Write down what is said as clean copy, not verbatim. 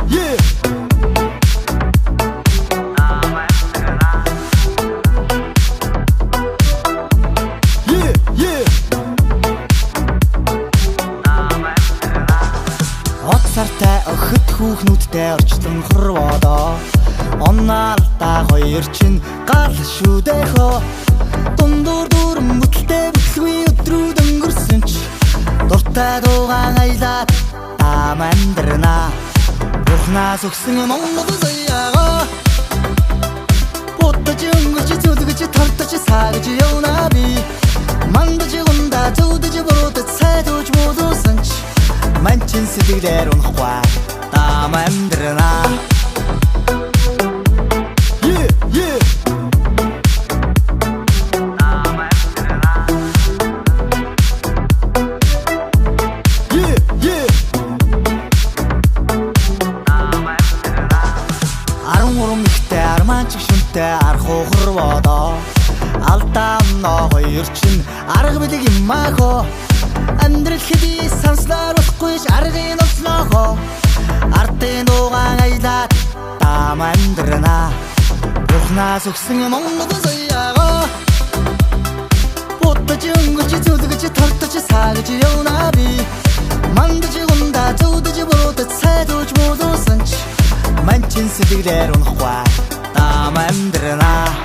yeah. Оцартай охид хүүхнүүдтэй орчлон хорвоодоо оннаалтаа хоёр чинь гал шүдэхөө дундуур дүүрэн бүтэлтэй бүтлгүй өдрүүд өнгөрсөн ч дуртай дуугаан аялаад таам амьдрнаа Бурхнаас өгсөн Монгол заяагаа бодож өнгөрч зүдгэж тартаж саагж явна би мандаж гундаа зүдэж боротод сайдууж муудсан ч манчин сэтгэлээр унахгүй таам амьдрнаа архуу хорвоодоо алдаа оноо хоёр чинь арга билэг юм аахоо амьдрал хэдий санслаар болохгүйч аргын олснохоо ардын дуугаан аялаад таам амьдрнаа Бурхнаас өгсөн Монгол заяагаа бодож өнгөрч зүдгэж тартаж саагж явна би мандаж гундаа зүдэж боротод сайдууж муудсан ч манчин сэтгэлээр унахгүй таам амьдрнаа